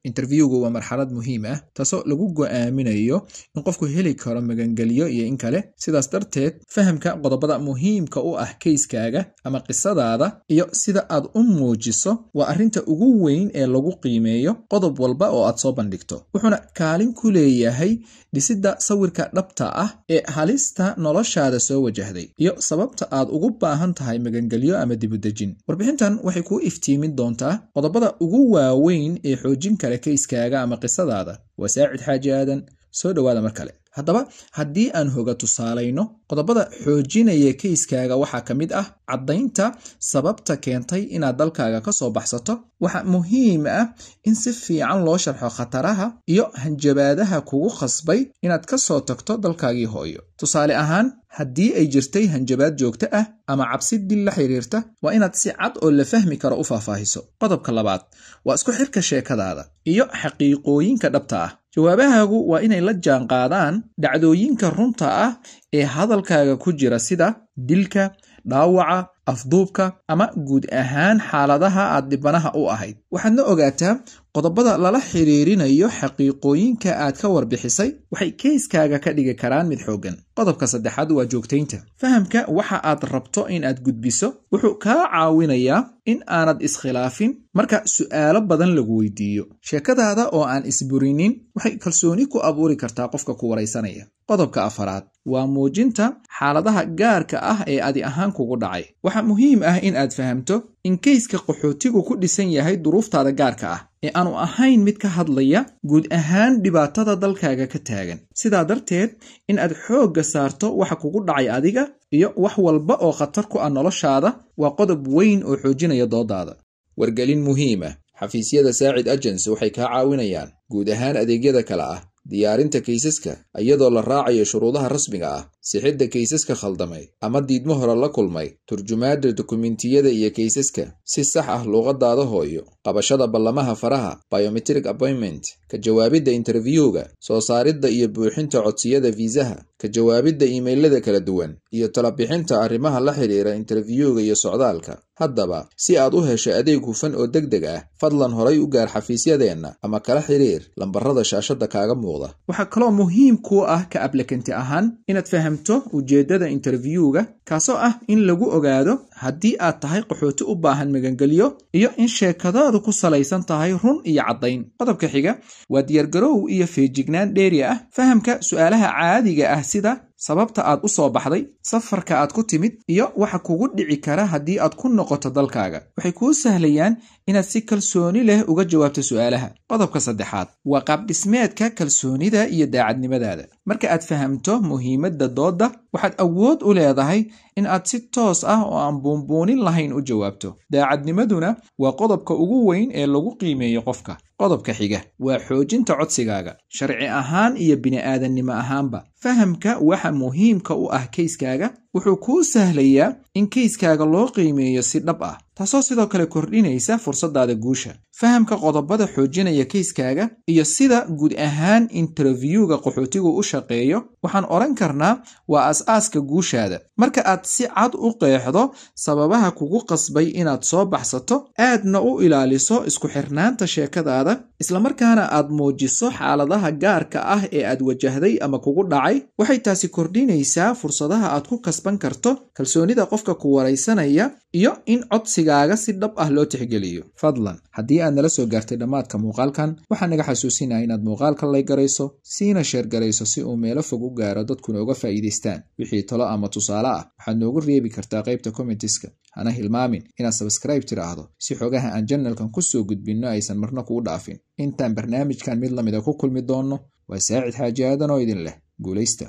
interviewgu waa marxalad muhiim ah taasoo lagu go'aaminayo in qofku heli karo magangeliyo iyo in kale. sidaas darteed fahamka qodobada muhiimka u ah kayskaaga ama qisadaada iyo sida aad u muujiso waa arrinta ugu weyn ee lagu qiimeeyo qodob walba oo aad soo bandhigto, wuxuuna kaalin ku leeyahay dhisidda sawirka dhabta ah ee halista noloshaada soo wajahday iyo sababta aad ugu baahan tahay magangelyo ama dibudejin. warbixintan waxay kuu iftiimin doontaa qodobada ugu waaweyn ee xoojin kara kayskaaga ama qisadaada. waa Saacid Xaaji Aadan, soo dhawaada mar kale. haddaba haddii aan hoga tusaalayno qodobada xoojinaya kayskaaga waxaa ka mid ah caddaynta sababta keentay inaad dalkaaga ka soo baxsato. waxa muhiim ah in si fiican loo sharxo khataraha iyo hanjabaadaha kugu khasbay inaad ka soo tagto dalkaagii hooyo. tusaale ahaan, haddii ay jirtay hanjabaad joogto ah ama cabsi dil la xiriirta, waa inaad si cad oo la fahmi karo u faahfaahiso. qodobka labaad waa isku xirka sheekadaada iyo xaqiiqooyinka dhabta ah. jawaabahaagu waa inay la jaanqaadaan dhacdooyinka runta ah ee hadalkaaga ku jira, sida dilka, dhaawaca, afduubka ama guud ahaan xaaladaha aad dhibanaha u ahayd. waxaadna ogaataa qodobada lala xiriirinayo xaqiiqooyinka aad ka warbixisay waxay kayskaaga ka dhigi karaan mid xooggan. qodobka saddexaad waa joogtaynta. fahamka waxa aad rabto in aad gudbiso wuxuu kaa caawinayaa in aanad iskhilaafin marka su'aalo badan lagu weydiiyo. sheekadaada oo aan isburinin waxay kalsooni ku abuuri kartaa qofka ku waraysanaya. qodobka afaraad waa muujinta xaaladaha gaarka ah ee adi ahaan kugu dhacay. waxa muhiim ah in aad fahamto in kayska qaxootigu ku dhisan yahay duruuftaada gaarka ah ee aanu ahayn mid ka hadlaya guud ahaan dhibaatada dalkaaga ka taagan. sidaa darteed in aad xoogga saarto waxa kugu dhacay adiga iyo wax walba oo khatar ku ah noloshaada waa qodob weyn oo xoojinaya doodaada. wargelin muhiim ah. xafiisyada Saacid Agency waxay kaa caawinayaan guud ahaan adeegyada kale ah: diyaarinta kaysaska iyadoo la raacayo shuruudaha rasmiga ah, sixidda kaysaska khaldamay ama diidmo hore la kulmay, turjumaadda dukumentiyada iyo kaysaska si sax ah luuqadaada hooyo, qabashada ballamaha faraha biometric appointment, ka jawaabidda interviewga, soo saaridda iyo buuxinta codsiyada fiisaha, ka jawaabidda iimaylada kala duwan, iyo tala bixinta arrimaha la xiriira interviewga iyo socdaalka. haddaba si aad u hesho adeeg hufan oo degdeg ah, fadlan horay u gaar xafiisyadeenna ama kala xiriir lambarada shaashada kaaga muuqda. waxaa kaloo muhiim ku ah ka ablikanti ahaan inaad fahamto ujeeddada interviewga, kaasoo ah in lagu ogaado haddii aad tahay qaxooti u baahan magangelyo iyo in sheekadaadu ku salaysan tahay run iyo caddayn. qodobka xiga waa diyaargarow iyo feejignaan dheeri ah. fahamka su'aalaha caadiga ah sida sababta aad u soo baxday, safarka aad ku timid, iyo waxa kugu dhici kara haddii aad ku noqoto dalkaaga waxay kuu sahlayaan inaad si kalsooni leh uga jawaabto su'aalaha. qodobka saddexaad waa qaab dhismeedka kalsoonida iyo daacadnimadaada. marka aad fahamto muhiimadda doodda, waxaad awood u leedahay in aad si toos ah oo aan buunbuunin lahayn u jawaabto. daacadnimaduna waa qodobka ugu weyn ee lagu qiimeeyo qofka. qodobka xiga waa xoojinta codsigaaga, sharci ahaan iyo bini'aadannimo ahaanba. fahamka waxa muhiimka u ah kayskaaga wuxuu kuu sahlayaa in kayskaaga loo qiimeeyo si dhab ah, taasoo sidoo kale kordhinaysa fursadaada guusha. fahamka qodobada xoojinaya kayskaaga iyo sida guud ahaan interviewga qaxootigu u shaqeeyo waxaan oran karnaa waa aas-aaska guushaada. marka aad si cad u qeexdo sababaha kugu qasbay inaad soo baxsato, aadna u ilaaliso isku xirnaanta sheekadaada, islamarkaana aad muujiso xaaladaha gaarka ah ee aad wajahday ama kugu dhacay, waxay taasi kordhinaysaa fursadaha aad ku kasban karto kalsoonida qofka ku waraysanaya iyo in codsigaaga si dhab ah loo tixgeliyo. fadlan haddii aad nala soo gaartay dhammaadka muuqaalkan, waxaan naga xasuusinayaa inaad muuqaalka like garayso, siina share garayso si uu meelo fog u gaaro dadkuna uga faa'iidaystaan. wixii talo ama tusaale ah waxaad noogu reebi kartaa qaybta commentiska. hana hilmaamin inaad subscribe tiraahdo si xogaha aan channelkan ku soo gudbinno aysan marna kugu dhaafin. intaan barnaamijkan mid lamida ku kulmi doonno, waa Saacid Xaaji Aadan oo idin leh guulaysta.